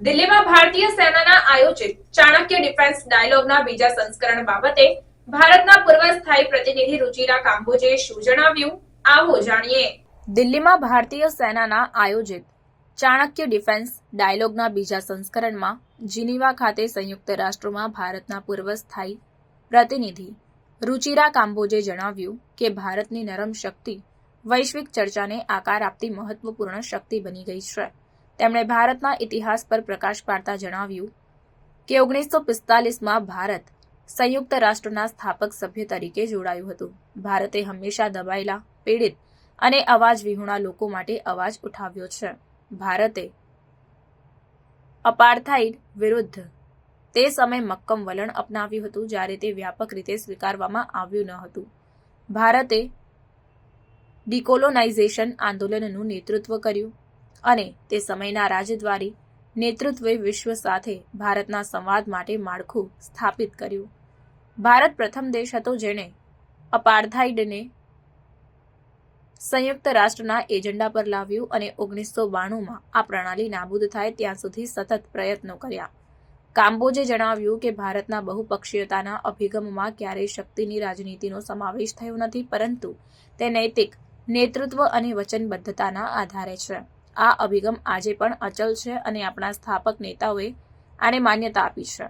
દિલ્હીમાં ભારતીય સેનાના આયોજિત ચાણક્ય ડિફેન્સ ડાયલોગના બીજા સંસ્કરણ બાબતે ભારતના પૂર્વ સ્થાયી પ્રતિનિધિ રુચિરા કાંબોજે શું જણાવ્યું, આવો જાણીએ। દિલ્હીમાં ભારતીય સેનાના આયોજિત ચાણક્ય ડિફેન્સ ડાયલોગના બીજા સંસ્કરણમાં જીનીવા ખાતે સંયુક્ત રાષ્ટ્રોમાં ભારતના પૂર્વ સ્થાયી પ્રતિનિધિ રુચિરા કાંબોજે જણાવ્યું કે ભારતની નરમ શક્તિ વૈશ્વિક ચર્ચાને આકાર આપતી મહત્વપૂર્ણ શક્તિ બની ગઈ છે। તેમણે ભારતના ઇતિહાસ પર પ્રકાશ પાડતા જણાવ્યું કે 1945માં ભારત સંયુક્ત રાષ્ટ્રના સ્થાપક સભ્ય તરીકે જોડાયું હતું। ભારતે હંમેશા દબાયેલા, પીડિત અને અવાજ વિહોણા લોકો માટે અવાજ ઉઠાવ્યો છે। ભારતે અપાર્થાઇડ વિરુદ્ધ તે સમયે મક્કમ વલણ અપનાવ્યું હતું જ્યારે તે વ્યાપક રીતે સ્વીકારવામાં આવ્યું ન હતું। ભારતે ડિકોલોનાઇઝેશન આંદોલનનું નેતૃત્વ કર્યું અને તે સમયના રાજદ્વારી નેતૃત્વે વિશ્વ સાથે ભારતના સંવાદ માટે માળખું સ્થાપિત કર્યું। ભારત પ્રથમ દેશ હતો જેણે અપાર્થાઇડને સંયુક્ત રાષ્ટ્રના એજન્ડા પર લાવ્યું અને 1992માં આ પ્રણાલી નાબૂદ થાય ત્યાં સુધી સતત પ્રયત્નો કર્યા। કાંબોજે જણાવ્યું કે ભારતના બહુપક્ષીયતાના અભિગમમાં ક્યારેય શક્તિની રાજનીતિનો સમાવેશ થયો નથી, પરંતુ તે નૈતિક નેતૃત્વ અને વચનબદ્ધતાના આધારે છે। આ અભિગમ આજે પણ અચલ છે અને આપણા સ્થાપક નેતાઓએ આને માન્યતા આપી છે।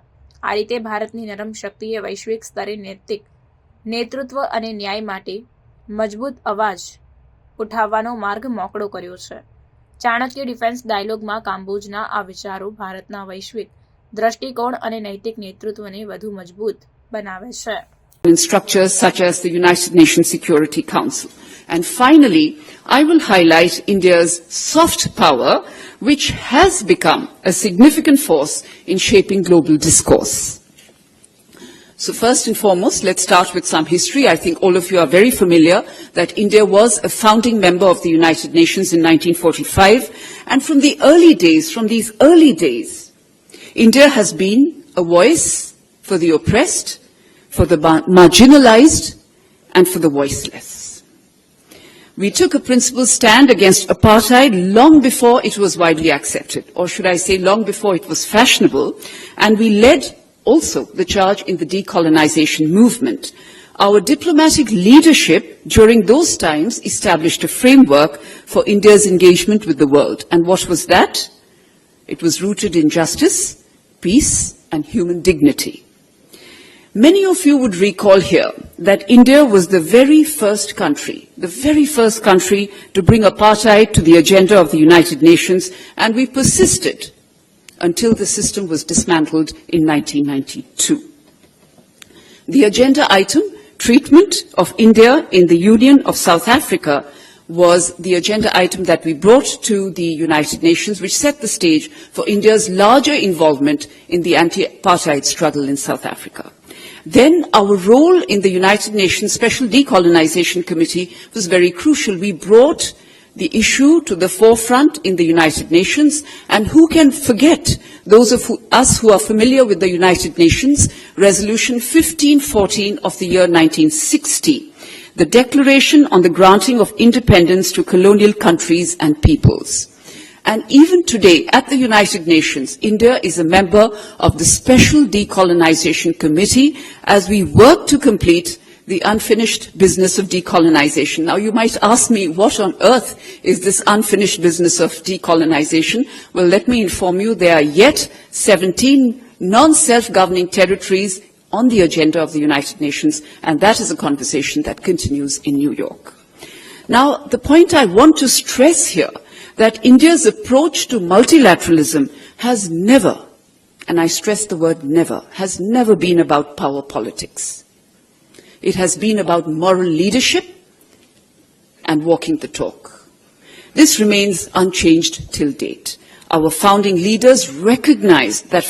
આ રીતે ભારતની નરમ શક્તિએ વૈશ્વિક સ્તરે નૈતિક નેતૃત્વ અને ન્યાય માટે મજબૂત અવાજ ઉઠાવવાનો માર્ગ મોકળો કર્યો છે। ચાણક્ય ડિફેન્સ ડાયલોગમાં કાંબોજના આ વિચારો ભારતના વૈશ્વિક દ્રષ્ટિકોણ અને નૈતિક નેતૃત્વને વધુ મજબૂત બનાવે છે। In structures such as the United Nations Security Council. And finally, I will highlight India's soft power, which has become a significant force in shaping global discourse. So first and foremost, let's start with some history. I think all of you are very familiar that India was a founding member of the United Nations in 1945. And from these early days, India has been a voice for the oppressed, for the marginalized, and for the voiceless. We took a principled stand against apartheid long before it was widely accepted, or should I say long before it was fashionable, and we led also the charge in the decolonization movement. Our diplomatic leadership during those times established a framework for India's engagement with the world. And what was that? It was rooted in justice, peace, and human dignity. Many of you would recall here that India was the very first country to bring apartheid to the agenda of the United Nations, and we persisted until the system was dismantled in 1992. The agenda item, treatment of India in the Union of South Africa, was the agenda item that we brought to the United Nations, which set the stage for India's larger involvement in the anti-apartheid struggle in South Africa. Then our role in the United Nations Special Decolonization Committee was very crucial. We brought the issue to the forefront in the United Nations, and who can forget those of us who are familiar with the United Nations Resolution 1514 of the year 1960, the Declaration on the Granting of Independence to Colonial Countries and Peoples. And even today, at the United Nations, India is a member of the Special Decolonization Committee as we work to complete the unfinished business of decolonization. Now, you might ask me, what on earth is this unfinished business of decolonization? Well, let me inform you, there are yet 17 non-self-governing territories on the agenda of the United Nations, and that is a conversation that continues in New York. Now, the point I want to stress here, that India's approach to multilateralism has never, and I stress the word never, has never been about power politics. It has been about moral leadership and walking the talk. This remains unchanged till date. Our founding leaders recognized that